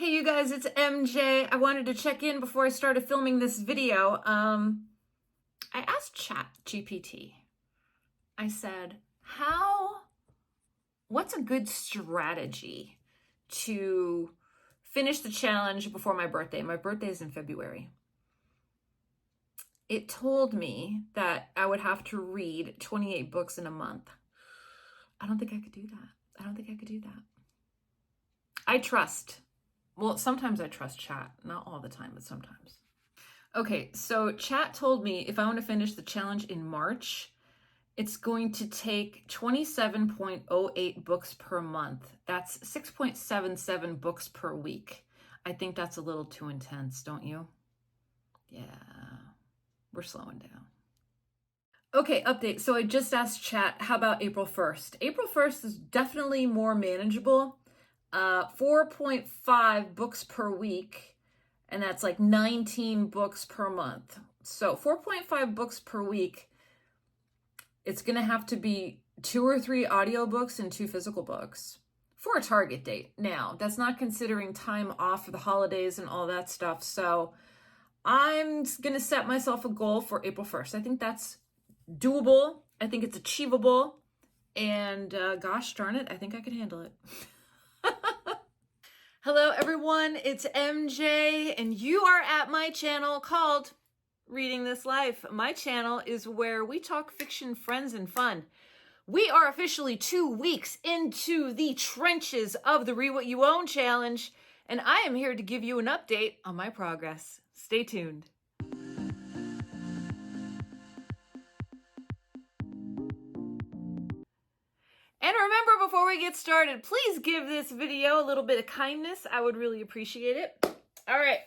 Hey you guys, it's MJ. I wanted to check in before I started filming this video. I asked ChatGPT. I said, what's a good strategy to finish the challenge before my birthday? My birthday is in February. It told me that I would have to read 28 books in a month. I don't think I could do that. Sometimes I trust Chat. Not all the time, but sometimes. Okay, so Chat told me if I want to finish the challenge in March, it's going to take 27.08 books per month. That's 6.77 books per week. I think that's a little too intense, don't you? Yeah, we're slowing down. Okay, update. So I just asked Chat, how about April 1st? April 1st is definitely more manageable. 4.5 books per week, and that's like 19 books per month. So 4.5 books per week, it's going to have to be 2 or 3 audiobooks and 2 physical books for a target date. Now, that's not considering time off for the holidays and all that stuff. So I'm going to set myself a goal for April 1st. I think that's doable. I think it's achievable. And gosh darn it, I think I could handle it. Hello everyone, it's MJ and you are at my channel called Reading This Life. My channel is where we talk fiction, friends, and fun. We are officially 2 weeks into the trenches of the Read What You Own challenge, and I am here to give you an update on my progress. Stay tuned. And remember, before we get started, please give this video a little bit of kindness. I would really appreciate it. All right.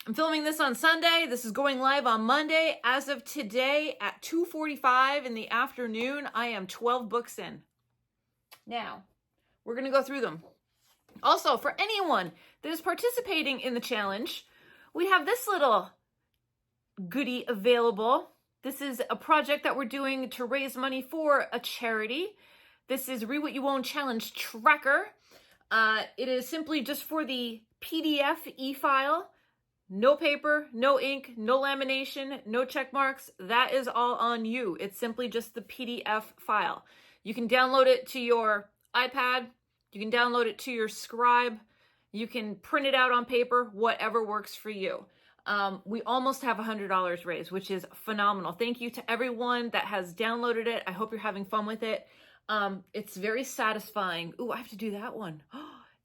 I'm filming this on Sunday. This is going live on Monday. As of today at 2:45 in the afternoon, I am 12 books in. Now, we're going to go through them. Also, for anyone that is participating in the challenge, we have this little goodie available. This is a project that we're doing to raise money for a charity. This is Read What You Own Challenge Tracker. It is simply just for the PDF e-file. No paper, no ink, no lamination, no check marks. That is all on you. It's simply just the PDF file. You can download it to your iPad. You can download it to your Scribe. You can print it out on paper, whatever works for you. We almost have $100 raised, which is phenomenal. Thank you to everyone that has downloaded it. I hope you're having fun with it. It's very satisfying. Ooh, I have to do that one.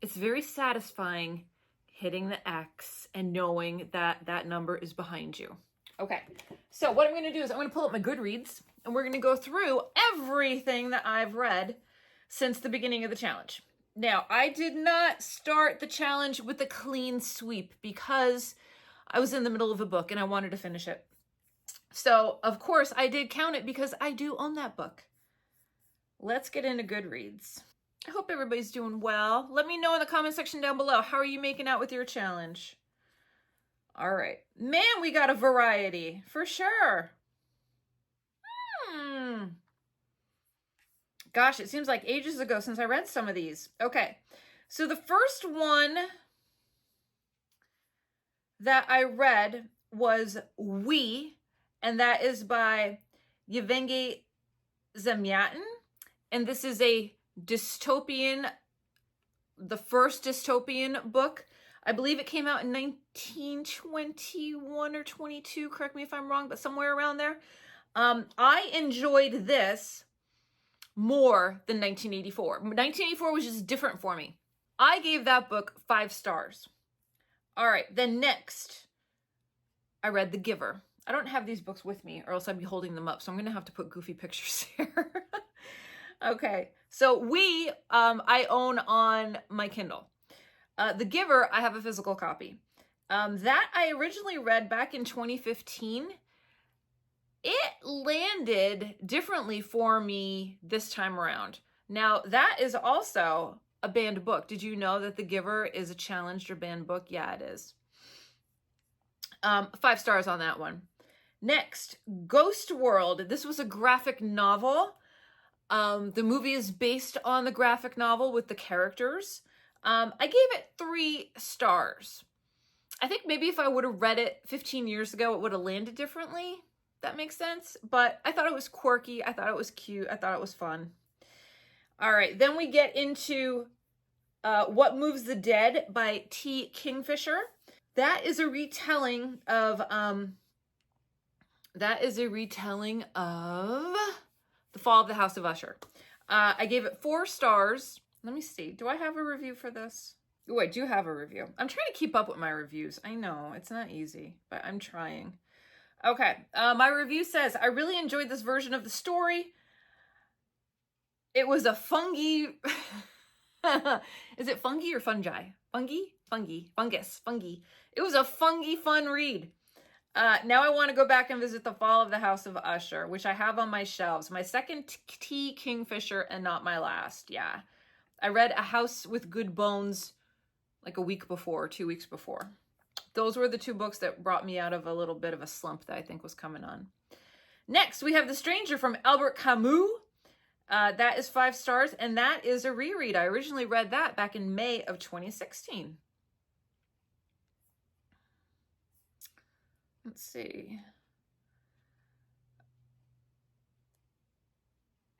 It's very satisfying hitting the X and knowing that that number is behind you. Okay, so what I'm going to do is I'm going to pull up my Goodreads and we're going to go through everything that I've read since the beginning of the challenge. Now, I did not start the challenge with a clean sweep because I was in the middle of a book and I wanted to finish it. So, of course, I did count it because I do own that book. Let's get into Goodreads. I hope everybody's doing well. Let me know in the comment section down below. How are you making out with your challenge? All right. Man, we got a variety for sure. Gosh, it seems like ages ago since I read some of these. Okay. So the first one that I read was We, and that is by Yevgegy Zamyatin. And this is a dystopian, the first dystopian book. I believe it came out in 1921 or 22. Correct me if I'm wrong, but somewhere around there. I enjoyed this more than 1984. 1984 was just different for me. I gave that book 5 stars. All right, then next, I read The Giver. I don't have these books with me or else I'd be holding them up, so I'm going to have to put goofy pictures here. Okay, so I own on my Kindle. The Giver, I have a physical copy. That I originally read back in 2015. It landed differently for me this time around. Now, that is also a banned book. Did you know that The Giver is a challenged or banned book? Yeah, it is. 5 stars on that one. Next, Ghost World. This was a graphic novel. The movie is based on the graphic novel with the characters. I gave it 3 stars. I think maybe if I would have read it 15 years ago, it would have landed differently. That makes sense. But I thought it was quirky. I thought it was cute. I thought it was fun. All right, then we get into What Moves the Dead by T. Kingfisher. That is a retelling of The Fall of the House of Usher. I gave it 4 stars. Let me see. Do I have a review for this? Oh, I do have a review. I'm trying to keep up with my reviews. I know, it's not easy, but I'm trying. Okay, my review says, I really enjoyed this version of the story. It was a fungi... Is it fungi or fungi? Fungi. It was a fungi fun read. Now I want to go back and visit The Fall of the House of Usher, which I have on my shelves. My second T. Kingfisher and not my last. Yeah. I read A House with Good Bones like a week before, 2 weeks before. Those were the 2 books that brought me out of a little bit of a slump that I think was coming on. Next, we have The Stranger from Albert Camus. That is 5 stars, and that is a reread. I originally read that back in May of 2016. Let's see.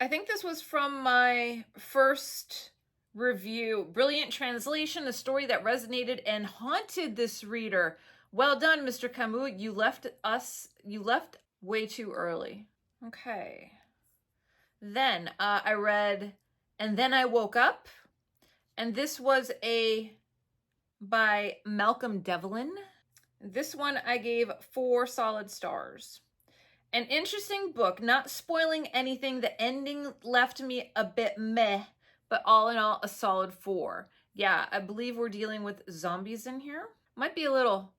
I think this was from my first review. Brilliant translation, a story that resonated and haunted this reader. Well done, Mr. Camus. You left way too early. Okay. Then I read And Then I Woke Up. And this was by Malcolm Devlin. This one I gave 4 solid stars. An interesting book, not spoiling anything. The ending left me a bit meh, but all in all, a solid 4. Yeah, I believe we're dealing with zombies in here. Might be a little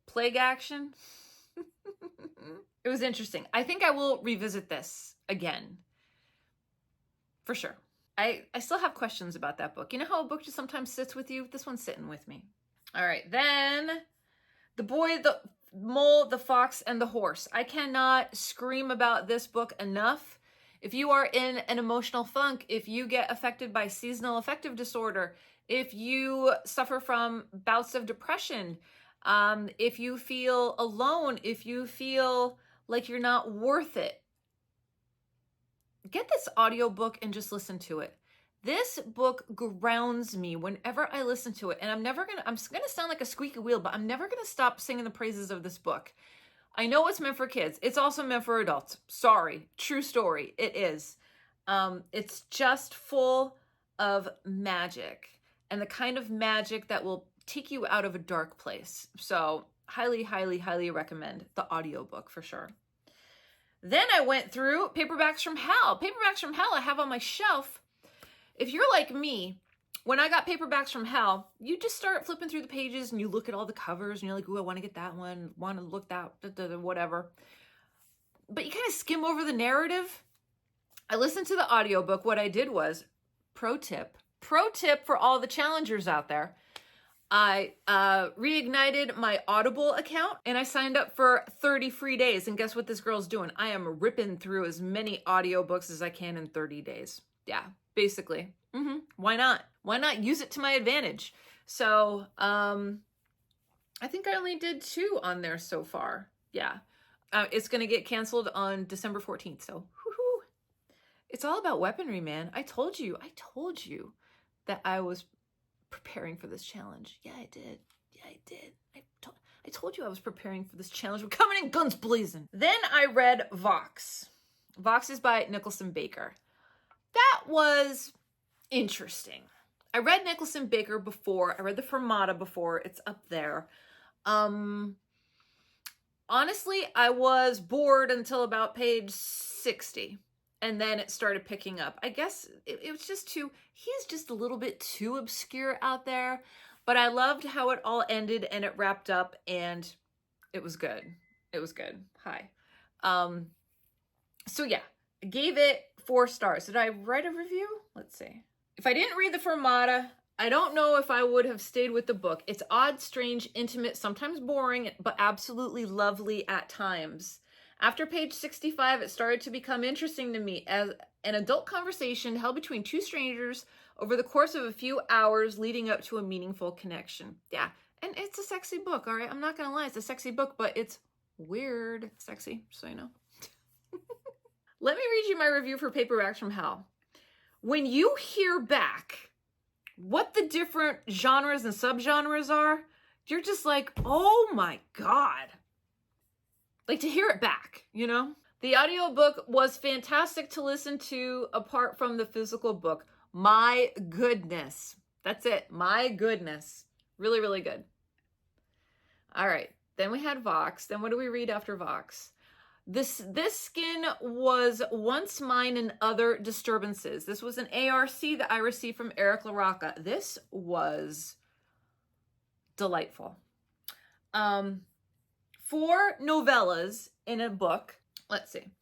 plague action. It was interesting. I think I will revisit this again. For sure. I still have questions about that book. You know how a book just sometimes sits with you? This one's sitting with me. All right, then The Boy, the Mole, the Fox, and the Horse. I cannot scream about this book enough. If you are in an emotional funk, if you get affected by seasonal affective disorder, if you suffer from bouts of depression, if you feel alone, if you feel like you're not worth it, get this audiobook and just listen to it. This book grounds me whenever I listen to it. And I'm going to sound like a squeaky wheel, but I'm never going to stop singing the praises of this book. I know it's meant for kids. It's also meant for adults. Sorry. True story. It is. It's just full of magic, and the kind of magic that will take you out of a dark place. So highly, highly, highly recommend the audiobook for sure. Then I went through Paperbacks from Hell. Paperbacks from Hell I have on my shelf. If you're like me, when I got Paperbacks from Hell, you just start flipping through the pages and you look at all the covers and you're like, ooh, I want to get that one, want to look that, whatever. But you kind of skim over the narrative. I listened to the audiobook. What I did was, pro tip for all the challengers out there, I reignited my Audible account and I signed up for 30 free days. And guess what this girl's doing? I am ripping through as many audiobooks as I can in 30 days. Yeah, basically. Why not? Why not use it to my advantage? So I think I only did 2 on there so far. Yeah. It's going to get canceled on December 14th. So whoo-hoo. It's all about weaponry, man. I told you that I was preparing for this challenge. Yeah, I did. I told you I was preparing for this challenge. We're coming in guns blazing. Then I read Vox. Vox is by Nicholson Baker. That was interesting. I read Nicholson Baker before. I read the Fermata before. It's up there. Honestly, I was bored until about page 60. And then it started picking up. I guess it was just he's just a little bit too obscure out there. But I loved how it all ended and it wrapped up and it was good. It was good. Hi. So yeah, I gave it 4 stars. Did I write a review? Let's see. If I didn't read the Fermata, I don't know if I would have stayed with the book. It's odd, strange, intimate, sometimes boring, but absolutely lovely at times. After page 65, it started to become interesting to me as an adult conversation held between two strangers over the course of a few hours leading up to a meaningful connection. Yeah, and it's a sexy book, all right? I'm not gonna lie, it's a sexy book, but it's weird sexy, so you know. Let me read you my review for Paperbacks from Hell. When you hear back what the different genres and subgenres are, you're just like, oh my God. Like to hear it back, you know? The audiobook was fantastic to listen to apart from the physical book. My goodness. That's it. My goodness. Really, really good. All right. Then we had Vox. Then what do we read after Vox? This skin was Once Mine and Other Disturbances. This was an ARC that I received from Eric LaRocca. This was delightful. 4 novellas in a book. Let's see.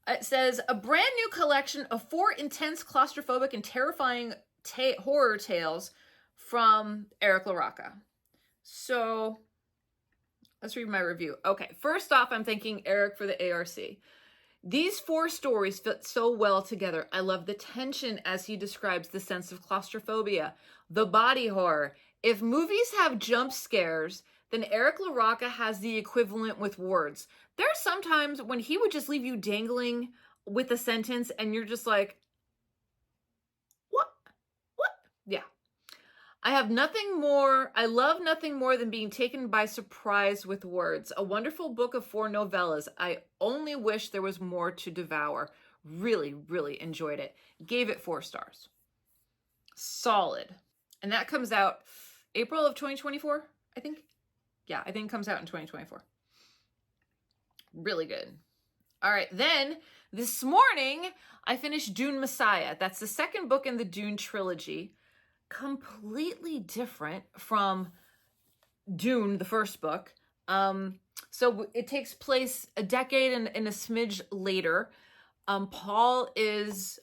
It says, a brand new collection of 4 intense, claustrophobic, and terrifying horror tales from Eric LaRocca. So let's read my review. Okay, first off, I'm thanking Eric for the ARC. These 4 stories fit so well together. I love the tension as he describes the sense of claustrophobia, the body horror. If movies have jump scares, then Eric LaRocca has the equivalent with words. There are some times when he would just leave you dangling with a sentence and you're just like, what? Yeah. I love nothing more than being taken by surprise with words. A wonderful book of 4 novellas. I only wish there was more to devour. Really, really enjoyed it. Gave it 4 stars. Solid. And that comes out April of 2024, I think. Yeah, I think it comes out in 2024. Really good. All right, then this morning I finished Dune Messiah. That's the second book in the Dune trilogy. Completely different from Dune, the first book. So it takes place a decade and a smidge later. Paul is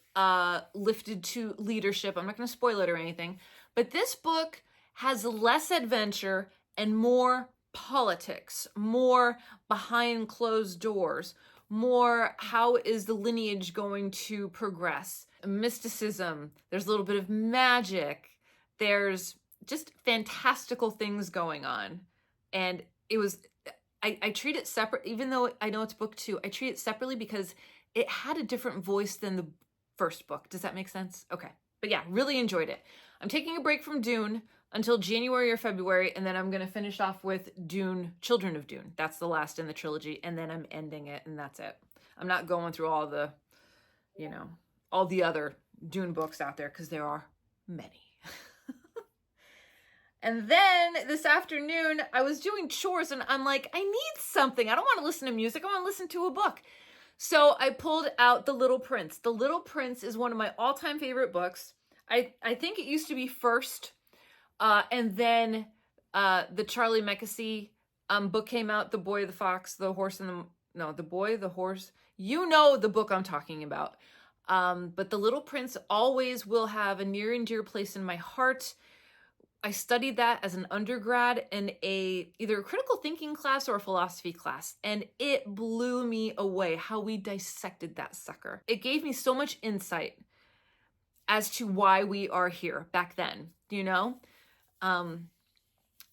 lifted to leadership. I'm not going to spoil it or anything, but this book has less adventure and more politics, more behind closed doors, more how is the lineage going to progress, mysticism, there's a little bit of magic, there's just fantastical things going on. And it was, I treat it separate, even though I know it's book 2, I treat it separately because it had a different voice than the first book. Does that make sense? Okay. But yeah, really enjoyed it. I'm taking a break from Dune until January or February, and then I'm going to finish off with Dune, Children of Dune. That's the last in the trilogy, and then I'm ending it, and that's it. I'm not going through all the, all the other Dune books out there, because there are many. And then this afternoon, I was doing chores, and I'm like, I need something. I don't want to listen to music. I want to listen to a book. So I pulled out The Little Prince. The Little Prince is one of my all-time favorite books. I think it used to be first. And then the Charlie McKesey book came out, The Boy, the Fox, the Horse, and The Boy, the Horse. You know the book I'm talking about. But The Little Prince always will have a near and dear place in my heart. I studied that as an undergrad in either a critical thinking class or a philosophy class, and it blew me away how we dissected that sucker. It gave me so much insight as to why we are here back then,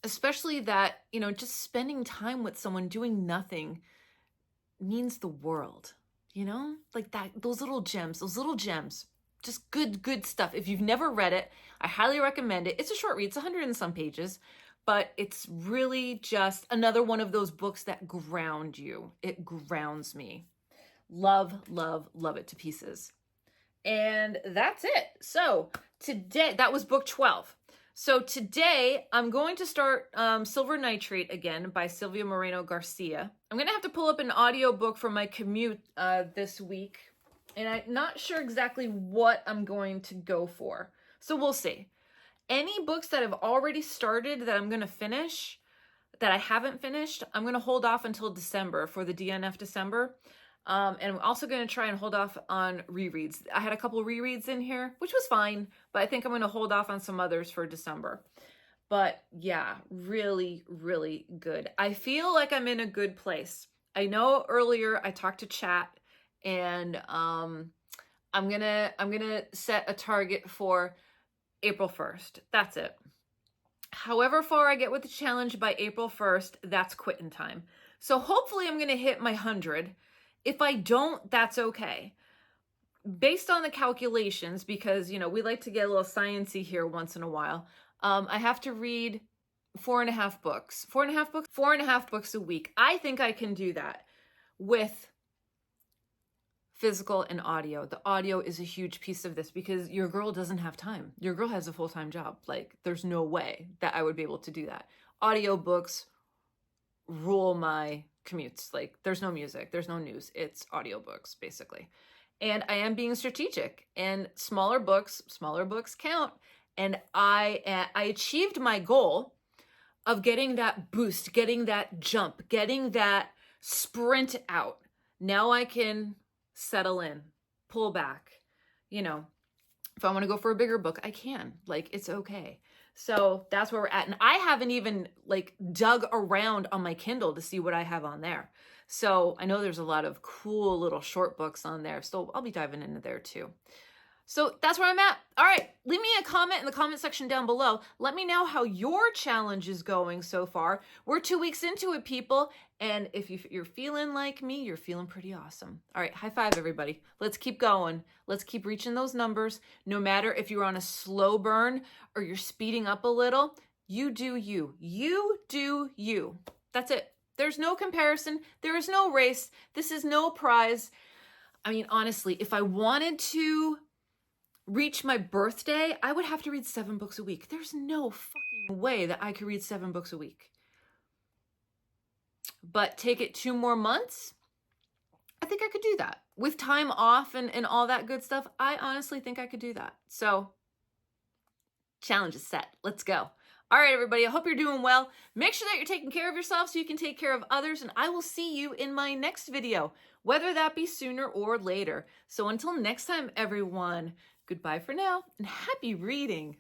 especially that, just spending time with someone doing nothing means the world, like that, those little gems, just good stuff. If you've never read it, I highly recommend it. It's a short read, it's 100 and some pages, but it's really just another one of those books that ground you. It grounds me. Love, love, love it to pieces. And that's it. So today, that was book 12. So today I'm going to start Silver Nitrate again by Silvia Moreno Garcia. I'm going to have to pull up an audiobook for my commute this week. And I'm not sure exactly what I'm going to go for. So we'll see. Any books that I've already started that I'm going to finish, that I haven't finished, I'm going to hold off until December for the DNF December. And I'm also going to try and hold off on rereads. I had a couple rereads in here, which was fine, but I think I'm going to hold off on some others for December. But yeah, really, really good. I feel like I'm in a good place. I know earlier I talked to chat, and I'm gonna set a target for April 1st. That's it. However far I get with the challenge by April 1st, that's quitting time. So hopefully I'm gonna hit my 100. If I don't, that's okay. Based on the calculations, because, you know, we like to get a little sciencey here once in a while, I have to read 4.5 books. 4.5 books? 4.5 books a week. I think I can do that with physical and audio. The audio is a huge piece of this because your girl doesn't have time. Your girl has a full-time job. Like, there's no way that I would be able to do that. Audio books rule my commutes. Like, there's no music, there's no news. It's audiobooks, basically. And I am being strategic, and smaller books count. And I achieved my goal of getting that boost, getting that jump, getting that sprint out. Now I can settle in, pull back. You know, if I want to go for a bigger book, I can. Like, it's okay. So that's where we're at. And I haven't even like dug around on my Kindle to see what I have on there. So I know there's a lot of cool little short books on there. So I'll be diving into there too. So that's where I'm at. All right, leave me a comment in the comment section down below. Let me know how your challenge is going so far. We're 2 weeks into it, people. And if you're feeling like me, you're feeling pretty awesome. All right, high five, everybody. Let's keep going. Let's keep reaching those numbers. No matter if you're on a slow burn or you're speeding up a little, you do you. You do you. That's it. There's no comparison. There is no race. This is no prize. I mean, honestly, if I wanted to reach my birthday, I would have to read 7 books a week. There's no fucking way that I could read 7 books a week. But take it 2 more months, I think I could do that. With time off and all that good stuff, I honestly think I could do that. So, challenge is set. Let's go. All right, everybody, I hope you're doing well. Make sure that you're taking care of yourself so you can take care of others, and I will see you in my next video, whether that be sooner or later. So until next time, everyone, goodbye for now, and happy reading.